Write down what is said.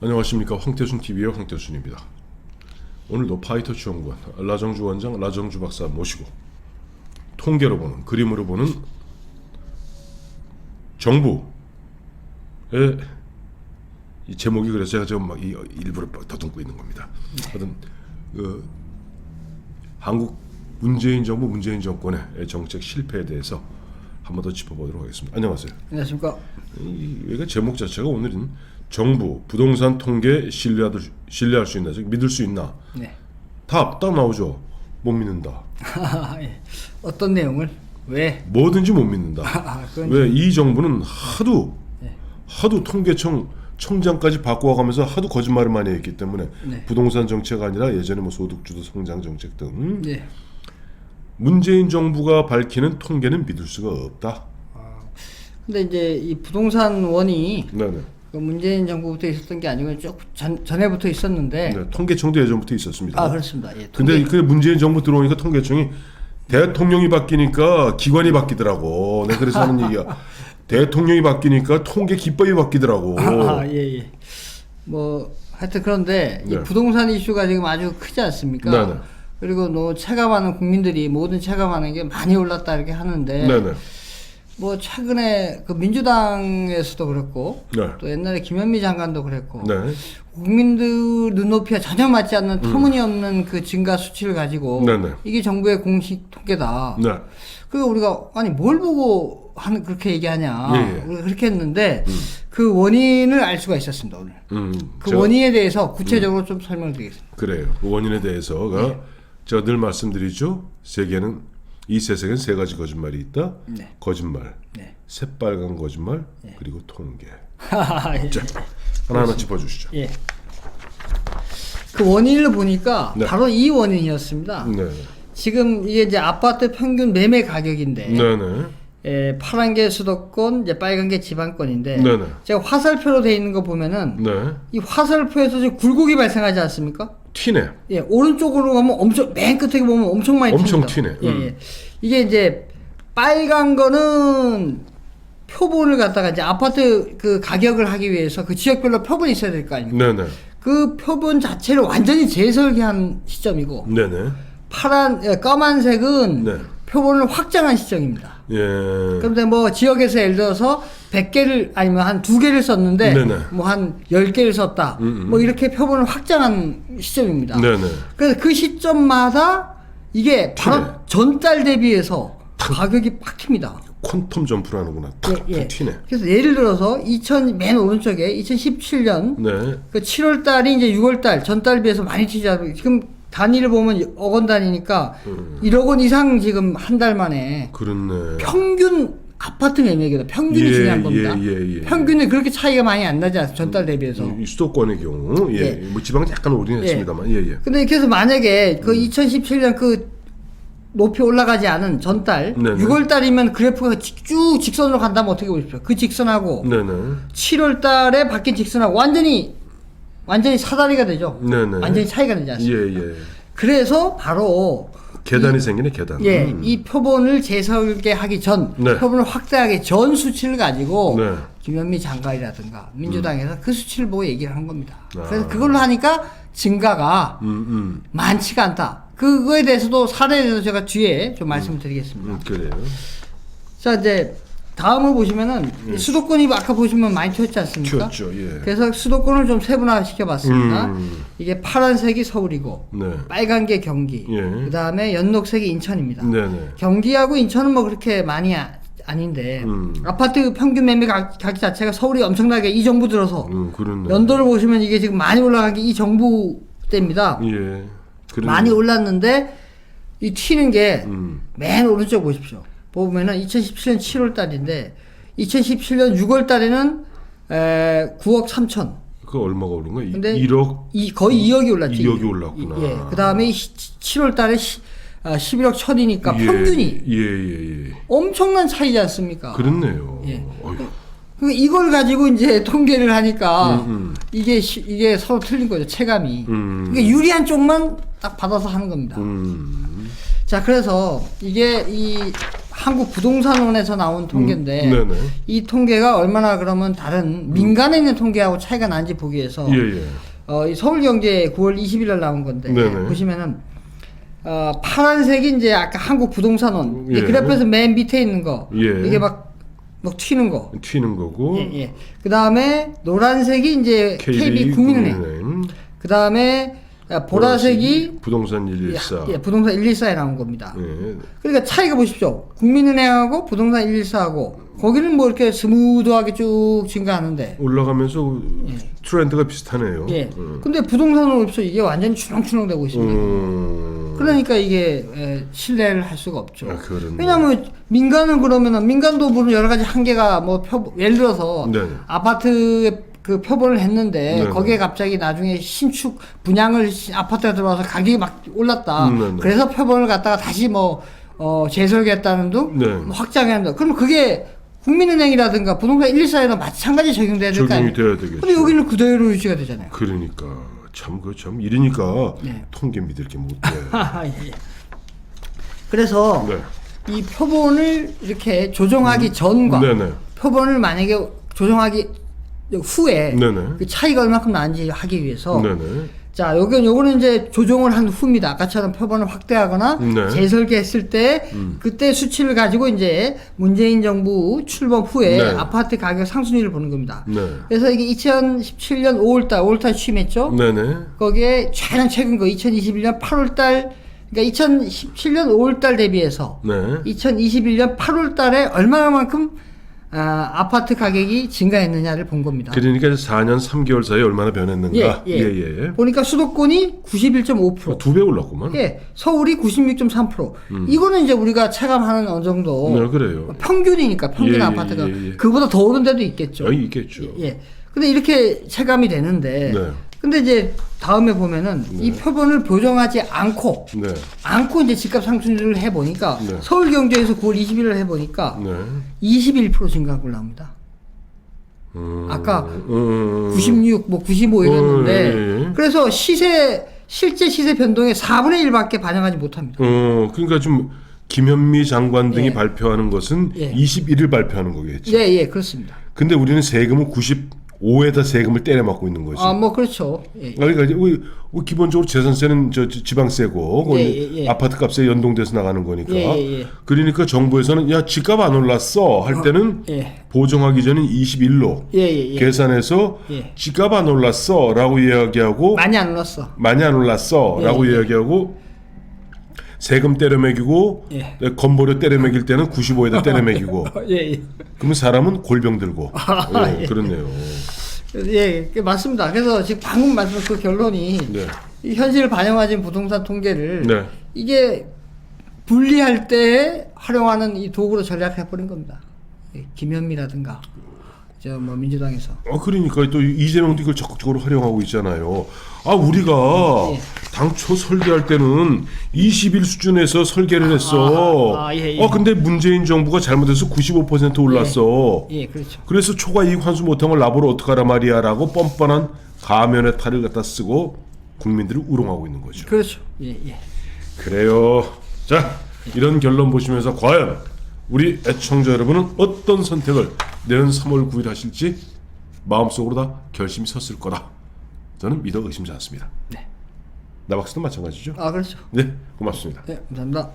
안녕하십니까. 황태순TV의 황태순입니다. 오늘도 파이터 지원관 라정주 원장, 라정주 박사 모시고 통계로 보는, 그림으로 보는 정부의 이 제목이 그래서 제가 지금 막 일부러 더듬고 있는 겁니다. 하여튼 한국 문재인 정부, 문재인 정권의 정책 실패에 대해서 한 번 더 짚어보도록 하겠습니다. 안녕하세요. 안녕하십니까. 이 제목 자체가 오늘은 정부 부동산 통계 신뢰할 수 있나, 즉 믿을 수 있나? 네. 답 딱 나오죠. 못 믿는다. 예. 어떤 내용을? 왜? 뭐든지 못 믿는다. 왜? 이 정부는 하도 통계청장까지 바꿔가면서 하도 거짓말을 많이 했기 때문에 네. 부동산 정책 아니라 예전에 뭐 소득주도 성장 정책 등 네. 문재인 정부가 밝히는 통계는 믿을 수가 없다. 근데 이제 이 부동산 원이 네네. 그 문재인 정부부터 있었던 게 아니고 쭉 전에부터 있었는데. 네, 통계청도 예전부터 있었습니다. 그렇습니다. 예. 근데 그 문재인 정부 들어오니까 통계청이 대통령이 바뀌니까 기관이 바뀌더라고. 내가 그래서 하는 얘기야. 대통령이 바뀌니까 통계 기법이 바뀌더라고. 예. 뭐 하여튼 그런데 네. 이 부동산 이슈가 지금 아주 크지 않습니까? 네네. 그리고 체감하는 국민들이 모든 체감하는 게 많이 올랐다 이렇게 하는데. 네네. 뭐 최근에 그 민주당에서도 그랬고 네. 또 옛날에 김현미 장관도 그랬고 네. 국민들 눈높이와 전혀 맞지 않는 터무니없는 그 증가 수치를 가지고 네네. 이게 정부의 공식 통계다. 네. 그리고 우리가 아니 뭘 보고 그렇게 얘기하냐. 예. 우리가 그렇게 했는데 그 원인을 알 수가 있었습니다 오늘. 그 제가, 원인에 대해서 구체적으로 좀 설명드리겠습니다. 그래요. 그 원인에 대해서가 네. 제가 늘 말씀드리죠. 이 세상엔 세 가지 거짓말이 있다. 네. 거짓말, 네. 새빨간 거짓말, 그리고 통계. 예. 자, 하나하나 짚어주시죠. 예. 그 원인을 보니까 네. 바로 이 원인이었습니다. 네. 지금 이게 이제 아파트 평균 매매 가격인데, 네네. 파란 게 수도권, 이제 빨간 게 지방권인데, 네네. 제가 화살표로 돼 있는 거 보면은 네. 이 화살표에서 지금 굴곡이 발생하지 않습니까? 튀네. 예, 오른쪽으로 가면 맨 끝에 보면 엄청 많이 엄청 튑니다. 튀네. 예. 이게 이제 빨간 거는 표본을 갖다가 이제 아파트 그 가격을 하기 위해서 그 지역별로 표본이 있어야 될 거 아닙니까? 네네. 그 표본 자체를 완전히 재설계한 시점이고, 네네. 까만색은 네. 표본을 확장한 시점입니다. 예. 그런데 뭐 지역에서 예를 들어서 100개를 아니면 한 2개를 썼는데 네네. 뭐 한 10개를 썼다. 뭐 이렇게 표본을 확장한 시점입니다. 네네. 그래서 그 시점마다 이게 바로 네. 전달 대비해서 가격이 팍 튑니다. 퀀텀 점프를 하는구나. 탁 튀네. 그래서 예를 들어서 맨 오른쪽에 2017년 네. 그 7월 달이 이제 6월 달 전달 비해서 많이 튀죠. 지금 단위를 보면 억 원 단위니까 1억 원 이상 지금 한 달 만에 그렇네. 평균 아파트 매매액이다. 평균이 중요한 겁니다. 예. 평균이 그렇게 차이가 많이 안 나지 않습니까? 전달 대비해서. 이 수도권의 경우, 예. 뭐 지방은 약간 오르긴 했습니다만, 예. 근데 그래서 만약에 그 2017년 그 높이 올라가지 않은 전달, 네네. 6월 달이면 그래프가 쭉 직선으로 간다면 어떻게 보십시오? 그 직선하고 네네. 7월 달에 바뀐 직선하고 완전히 사다리가 되죠. 네네. 완전히 차이가 되지 않습니까? 예. 그래서 바로 계단이 생기네, 계단. 이 표본을 재설계하기 전, 네. 표본을 확대하기 전 수치를 가지고 네. 김현미 장관이라든가 민주당에서 그 수치를 보고 얘기를 한 겁니다. 그래서 그걸로 하니까 증가가 많지가 않다. 그거에 대해서도 사례에 대해서 제가 뒤에 좀 말씀을 드리겠습니다. 그래요. 자, 이제 다음을 보시면은 수도권이 아까 보시면 많이 튀었지 않습니까? 튀었죠, 예. 그래서 수도권을 좀 세분화 시켜봤습니다. 이게 파란색이 서울이고, 네. 빨간 게 경기, 예. 그 다음에 연녹색이 인천입니다. 네네. 경기하고 인천은 뭐 그렇게 많이 아닌데, 아파트 평균 매매 가격 자체가 서울이 엄청나게 이 정부 들어서, 그렇네. 연도를 보시면 이게 지금 많이 올라간 게 이 정부 때입니다. 예. 그러네. 많이 올랐는데, 이 튀는 게 맨 오른쪽 보십시오. 보면은 2017년 7월 달인데 2017년 6월 달에는 9억 3천. 그 얼마가 오른 거야? 근데 1억? 거의 2억이 올랐죠. 2억이 올랐구나. 예. 그 다음에 7월 달에 11억 천이니까 예. 평균이 예. 엄청난 차이지 않습니까? 그렇네요. 예. 어휴. 그러니까 이걸 가지고 이제 통계를 하니까 이게 서로 틀린 거죠. 체감이. 그러니까 유리한 쪽만 딱 받아서 하는 겁니다. 자, 그래서 이게 한국부동산원에서 나온 통계인데 네네. 이 통계가 얼마나 그러면 다른 민간에 있는 통계하고 차이가 난지 보기 위해서 예예. 이 서울경제 9월 20일 날 나온 건데 네네. 보시면은 파란색이 이제 아까 한국부동산원 예. 그래프에서 맨 밑에 있는 거 예. 이게 막 튀는 거. 튀는 거고. 예. 그 다음에 노란색이 이제 KB국민은행. 그 다음에 보라색이 부동산 114. 예, 부동산 114에 나온 겁니다. 예. 그러니까 차이가 보십시오. 국민은행하고 부동산 114하고 거기는 뭐 이렇게 스무드하게 쭉 증가하는데 올라가면서 트렌드가 비슷하네요. 예. 근데 부동산으로 입서 이게 완전히 추렁추렁되고 있습니다. 그러니까 이게 신뢰를 할 수가 없죠. 아, 그렇네. 왜냐하면 민간은 그러면은 민간도 물론 여러 가지 한계가 뭐 예를 들어서 네. 아파트 그 표본을 했는데 네. 거기에 갑자기 나중에 신축 분양을 아파트가 들어와서 가격이 막 올랐다. 네. 그래서 표본을 갖다가 다시 뭐 재설계했다는 등 네. 확장한다. 그럼 그게 국민은행이라든가 부동산 114에도 마찬가지 적용돼야 될 거 아니에요? 적용이 돼야 되겠죠. 근데 여기는 그대로 유지가 되잖아요. 그러니까 참 이러니까 네. 통계 믿을 게 못 돼. 예. 그래서 네. 이 표본을 이렇게 조정하기 전과 네네. 표본을 만약에 조정하기 후에 네네. 그 차이가 얼마큼 나는지 하기 위해서 네네. 자, 요거는 이제 조정을 한 후입니다. 아까처럼 표본을 확대하거나 네. 재설계했을 때 그때 수치를 가지고 이제 문재인 정부 출범 후에 네. 아파트 가격 상승률을 보는 겁니다. 네. 그래서 이게 2017년 5월달 취임했죠. 네네. 거기에 가장 최근 거 2021년 8월달 그러니까 2017년 5월달 대비해서 네. 2021년 8월달에 얼마만큼 아파트 가격이 증가했느냐를 본 겁니다. 그러니까 4년 3개월 사이에 얼마나 변했는가. 예. 보니까 수도권이 91.5%. 2배 올랐구만. 예, 서울이 96.3%. 이거는 이제 우리가 체감하는 어느 정도 네, 그래요. 평균이니까 평균 예, 아파트가 예. 그보다 더 오른 데도 있겠죠. 여기 있겠죠. 예. 근데 이렇게 체감이 되는데 네. 근데 이제 다음에 보면은 이 표본을 보정하지 않고 네. 이제 집값 상승률을 해보니까 네. 서울경제에서 9월 20일을 해보니까 네. 21% 증가한 걸로 나옵니다. 아까 96, 뭐 95 이랬는데 예. 그래서 실제 시세 변동의 4분의 1밖에 반영하지 못합니다. 그러니까 좀 김현미 장관 등이 예. 발표하는 것은 예. 21일 발표하는 거겠죠. 예, 그렇습니다. 근데 우리는 세금을 95에다 세금을 때려 맞고 있는 거지. 뭐 그렇죠. 예. 그러니까 이제 우리 기본적으로 재산세는 지방세고 예. 아파트 값에 연동돼서 나가는 거니까. 예. 그러니까 정부에서는 야 집값 안 올랐어 할 때는 예. 보정하기 전인 21로 예. 계산해서 예. 집값 안 올랐어라고 이야기하고 많이 안 올랐어. 많이 안 올랐어라고 예. 이야기하고 세금 때려 매기고 예. 건보료 때려 매길 때는 95에다 때려 매기고 예. 그러면 사람은 골병 들고 예. 그렇네요. 예, 맞습니다. 그래서 지금 방금 말씀하신 그 결론이 네. 이 현실을 반영하신 부동산 통계를 네. 이게 분리할 때 활용하는 이 도구로 전략해 버린 겁니다. 예, 김현미라든가 뭐 민주당에서 그러니까 또 이재명도 이걸 적극적으로 활용하고 있잖아요. 우리가 예. 당초 설계할 때는 20일 수준에서 설계를 했어. 예. 근데 문재인 정부가 잘못해서 95% 올랐어. 예, 그렇죠. 그래서 초과 이익 환수 못한 걸 나보러 어떡하라 말이야라고 뻔뻔한 가면의 탈을 갖다 쓰고 국민들을 우롱하고 있는 거죠. 그렇죠. 예. 그래요. 자, 이런 결론 보시면서 과연 우리 애청자 여러분은 어떤 선택을 내년 3월 9일 하실지 마음속으로 다 결심이 섰을 거다. 저는 믿어 의심지 않습니다. 네. 나박스도 마찬가지죠? 그렇죠. 네, 고맙습니다. 네, 감사합니다.